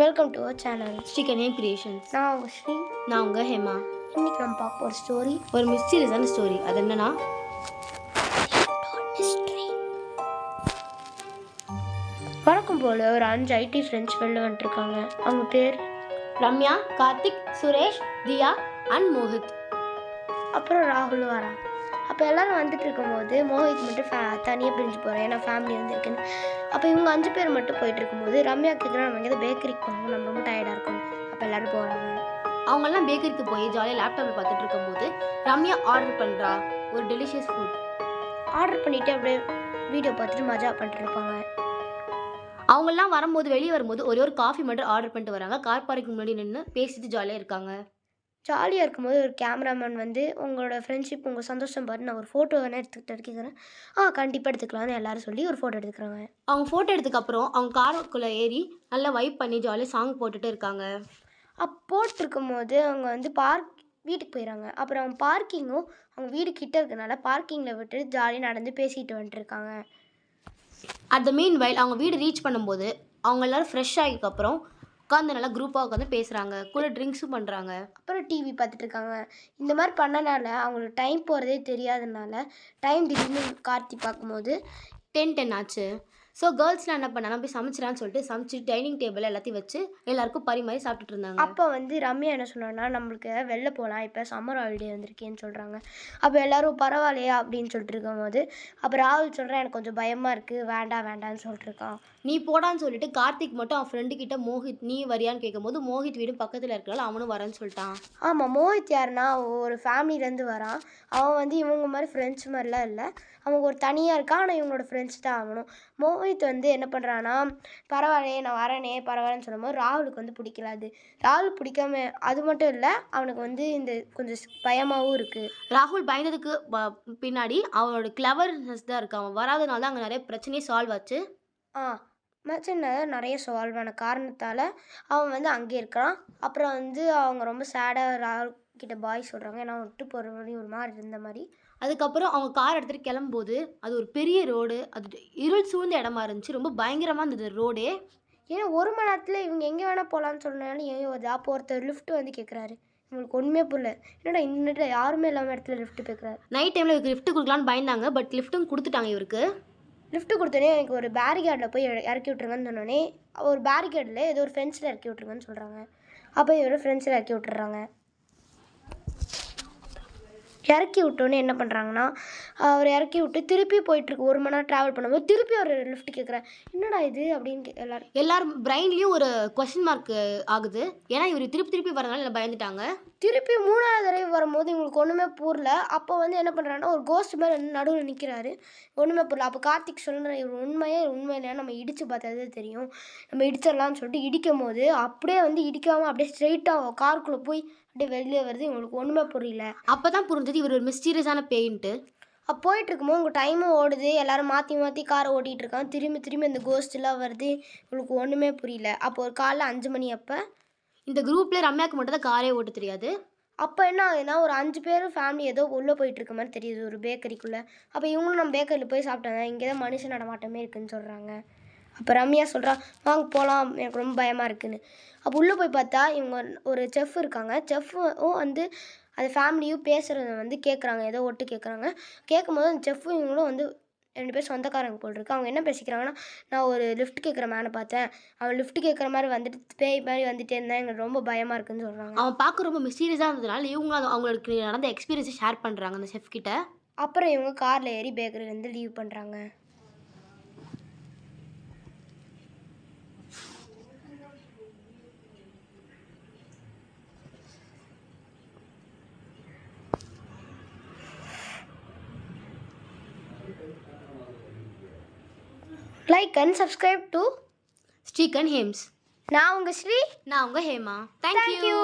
Welcome to our channel Srikan Hem creations. நான் உங்கள் ஸ்ரீ. நான் உங்கள் ஹேமா. இன்னைக்கு நம்ம பார்க்க ஒரு ஸ்டோரி, ஒரு மிஸ்டீரியஸான ஸ்டோரி. அது என்னன்னா, வழக்கம் போல் ஒரு 5 ஐடி ஃப்ரெண்ட்ஸ் வெளில வந்துட்டுருக்காங்க. அவங்க பேர் ரம்யா, கார்த்திக், சுரேஷ், தியா அண்ட் மோஹித். அப்புறம் ராகுல் வரான். அப்போ எல்லோரும் வந்துட்டு இருக்கும்போது மோஹித் மட்டும் தனியாக பிரிஞ்சு போகிறேன், ஏன்னா ஃபேமிலி வந்துருக்குன்னு. அப்போ இவங்க 5 பேர் மட்டும் போயிட்டு இருக்கும்போது ரம்யா கேட்குறோம், நம்ம எங்கேயாவது பேக்கரிக்கு போகணும், நம்ம ரொம்ப டயர்டாக இருக்கும். அப்போ எல்லோரும் போகிறாங்க. அவங்கெல்லாம் பேக்கரிக்கு போய் ஜாலியாக லேப்டாப்பில் பார்த்துட்டு இருக்கும்போது ரம்யா ஆர்டர் பண்ணுறா ஒரு டெலிஷியஸ் ஃபுட். ஆர்டர் பண்ணிவிட்டு அப்படியே வீடியோ பார்த்துட்டு மஜா பண்ணிட்டு இருப்பாங்க. அவங்கெல்லாம் வரும்போது வெளியே வரும்போது ஒரே ஒரு காஃபி மட்டும் ஆர்டர் பண்ணிட்டு வராங்க. கார் பார்க்கிங் முன்னாடி நின்று பேசிட்டு ஜாலியாக இருக்காங்க. ஜாலியாக இருக்கும்போது ஒரு கேமராமேன் வந்து, உங்களோட ஃப்ரெண்ட்ஷிப், உங்கள் சந்தோஷம் பார்த்து நான் ஒரு ஃபோட்டோ வேணால் எடுத்துக்கிட்டு கேட்குறேன். கண்டிப்பாக எடுத்துக்கலாம்னு எல்லாரும் சொல்லி ஒரு ஃபோட்டோ எடுத்துக்கிறாங்க. அவங்க ஃபோட்டோ எடுத்துக்கப்புறம் அவங்க காருக்குள்ளே ஏறி நல்லா வைப் பண்ணி ஜாலியாக சாங் போட்டுட்டு இருக்காங்க. போட்டிருக்கும் போது அவங்க வந்து வீட்டுக்கு போயிடறாங்க. அப்புறம் அவங்க பார்க்கிங்கும் அவங்க வீடு கிட்ட இருக்கனால பார்க்கிங்கில் விட்டு ஜாலியாக நடந்து பேசிட்டு வந்துட்டுருக்காங்க. அட் த மீன் வைல் அவங்க வீடு ரீச் பண்ணும்போது அவங்க எல்லோரும் ஃப்ரெஷ் ஆகிக்கப்புறம் உட்காந்து நல்லா குரூப்பாக உட்காந்து பேசுகிறாங்க, கூட ட்ரிங்க்ஸும் பண்ணுறாங்க. அப்புறம் டிவி பார்த்துட்டு இருக்காங்க. இந்த மாதிரி பண்ணனால அவங்களுக்கு டைம் போகிறதே தெரியாதனால திடீர்னு கார்த்தி பார்க்கும்போது 10 ஆச்சு. ஸோ கேர்ள்ஸ்லாம் என்ன பண்ணாங்க, போய் சமைச்சிடான்னு சொல்லிட்டு சமைச்சு டைனிங் டேபிள் எல்லாத்தையும் வச்சு எல்லாருக்கும் பரிமாறி சாப்பிட்டுட்டு இருந்தாங்க. அப்போ வந்து ரம்யா என்ன சொன்னான்னா, நம்மளுக்கு வெளில போகலாம், இப்போ சம்மர் ஹாலிடே வந்திருக்கேன்னு சொல்கிறாங்க. அப்போ எல்லோரும் பரவாயில்லையா அப்படின்னு சொல்லிட்டு இருக்கும்போது அப்போ ராகுல் சொல்கிறேன், எனக்கு கொஞ்சம் பயமாக இருக்குது, வேண்டான்னு சொல்லிட்டு இருக்கான். நீ போடான்னு சொல்லிட்டு கார்த்திக் மட்டும் அவன் ஃப்ரெண்டு கிட்ட மோஹித் நீ வரியான்னு கேட்கும்போது மோஹித் வீடும் பக்கத்தில் இருக்கிறாள், அவனும் வரேன்னு சொல்லிட்டான். ஆமாம், மோஹித் யாருன்னா ஒரு ஃபேமிலியிலேருந்து வரான். அவன் வந்து இவங்க மாதிரி ஃப்ரெண்ட்ஸ் மாதிரிலாம் இல்லை, அவங்க ஒரு தனியாக இருக்கான். ஆனால் இவங்களோட ஃப்ரெண்ட்ஸ் தான் ஆகணும். மோஹித் வந்து என்ன பண்ணுறான்னா, பரவாயில்லையே நான் வரேனே பரவாயில்லன்னு சொல்லும்போது ராகுலுக்கு வந்து பிடிக்கல. ராகுல் பிடிக்காம அது மட்டும் இல்லை, அவனுக்கு வந்து இந்த கொஞ்சம் பயமாகவும் இருக்குது. ராகுல் பயந்ததுக்கு பின்னாடி அவனோட கிளவர்னஸ் தான் இருக்குது. அவன் வராதனால தான் அங்கே நிறைய பிரச்சனையே சால்வ் ஆச்சு. பிரச்சனை நிறைய சால்வ் ஆன காரணத்தால் அவன் வந்து அங்கே இருக்கிறான். அப்புறம் வந்து அவங்க ரொம்ப சேடாக ராகுல் கிட்ட பாய் சொல்கிறாங்க, ஏன்னா விட்டு போகிற மாதிரி ஒரு மாதிரி இருந்த மாதிரி. அதுக்கப்புறம் அவங்க கார் எடுத்துகிட்டு கிளம்பும்போது அது ஒரு பெரிய ரோடு, அது இருள் சூழ்ந்த இடமா இருந்துச்சு, ரொம்ப பயங்கரமாக இருந்தது ரோடே. ஏன்னா 1 மணி நேரத்தில் இவங்க எங்கே வேணால் போகலான்னு சொன்னாலும் ஏன் வருது. அப்போ ஒருத்தர் லிஃப்ட் வந்து கேட்குறாரு. இவங்களுக்கு ஒன்றுமே புரியல, என்னடா இந்த யாருமே இல்லாமல் இடத்துல லிஃப்ட் கேட்குறாரு. நைட் டைமில் இவருக்கு லிஃப்ட் கொடுக்கலான்னு பயந்தாங்க, பட் லிஃப்ட்டும் கொடுத்துட்டாங்க. இவருக்கு லிஃப்ட் கொடுத்தோன்னே எனக்கு ஒரு பேரிகேடில் போய் இறக்கி விட்ருங்கன்னு சொன்னோன்னே ஒரு பேரிகேடில் ஏதோ ஒரு ஃபென்ஸில் இறக்கி விட்ருங்கன்னு சொல்கிறாங்க. அப்போ இவரை ஃப்ரெண்ட்ஸில் இறக்கி விட்டுறாங்க. இறக்கி விட்டோன்னே என்ன பண்ணுறாங்கன்னா, அவர் இறக்கி விட்டு திருப்பி போயிட்டுருக்கு. 1 மணி நேரம் ட்ராவல் பண்ணும்போது திருப்பி ஒரு லிஃப்ட் கேட்குறேன், என்னடா இது அப்படின்னு எல்லாரும் பிரைன்லேயும் ஒரு கொஸ்டின் மார்க் ஆகுது. ஏன்னா இவர் திருப்பி வரனால பயந்துட்டாங்க. திருப்பி 3வது தடவை வரும்போது இவங்களுக்கு ஒன்றுமே புரியல. அப்போ வந்து என்ன பண்ணுறாங்கன்னா, ஒரு கோஸ்ட் மாதிரி நடுவில் நிற்கிறாரு, ஒன்றுமே புரியல. அப்போ கார்த்திக் சொல்கிறேன், இவர் உண்மை இல்லையா நம்ம இடித்து பார்த்ததே தெரியும், நம்ம இடிச்சிடலாம்னு சொல்லிட்டு இடிக்கும் போது அப்படியே வந்து இடிக்காமல் அப்படியே ஸ்ட்ரெயிட்டாக காருக்குள்ளே போய் அப்படியே வெளியே வருது. இவங்களுக்கு ஒன்றுமே புரியல. அப்போ தான் புரிஞ்சது இவர் ஒரு மிஸ்டீரியஸான பெயிண்ட்டு. போயிட்டு இருக்கும்போது உங்கள் டைமும் ஓடுது, எல்லோரும் மாற்றி காரை ஓட்டிகிட்டு இருக்காங்க. திரும்பி இந்த கோஸ்ட்லாம் வருது. இவங்களுக்கு ஒன்றுமே புரியல. அப்போ ஒரு காலைல 5 மணி அப்போ இந்த குரூப்பில் ரம்யாவுக்கு மட்டும் தான் காரே ஓட்ட தெரியாது. அப்போ என்ன ஆகுதுன்னா, ஒரு 5 பேரும் ஃபேமிலி ஏதோ உள்ளே போயிட்டுருக்க மாதிரி தெரியுது ஒரு பேக்கரிக்குள்ளே. அப்போ இவங்களும் நம்ம பேக்கரியில் போய் சாப்பிட்டாங்க, இங்கே தான் மனுஷன் நடமாட்டமே இருக்குதுன்னு சொல்கிறாங்க. அப்போ ரம்யா சொல்கிறா, வாங்க போகலாம், எனக்கு ரொம்ப பயமாக இருக்குதுன்னு. அப்போ உள்ளே போய் பார்த்தா இவங்க ஒரு செஃப் இருக்காங்க. செஃப்பும் வந்து அந்த ஃபேமிலியும் பேசுகிறத வந்து கேட்குறாங்க, ஏதோ ஒட்டு கேட்குறாங்க. கேட்கும்போது அந்த செஃப்பும் இவங்களும் வந்து 2 பேர் சொந்தக்காரங்க போல் இருக்கு. அவங்க என்ன பேசிக்கிறாங்கன்னா, நான் ஒரு லிஃப்ட் கேட்குற மேனை பார்த்தேன், அவன் லிஃப்ட் கேட்குற மாதிரி வந்துட்டு பேய் மாதிரி வந்துட்டே இருந்தால் எங்களுக்கு ரொம்ப பயமாக இருக்குதுன்னு சொல்கிறாங்க. அவன் பார்க்க ரொம்ப மிஸ்டீரியஸாக இருந்ததுனால இவங்க அவங்களுக்கு நடந்த எக்ஸ்பீரியன்ஸை ஷேர் பண்ணுறாங்க அந்த செஃப் கிட்ட. அப்புறம் இவங்க காரில் ஏறி பேக்கரியிலேருந்து லீவ் பண்ணுறாங்க. Like and subscribe to Srikan ஹேம்ஸ். நான் உங்கள் ஸ்ரீ. நான் உங்கள் ஹேமா. தேங்க்யூ.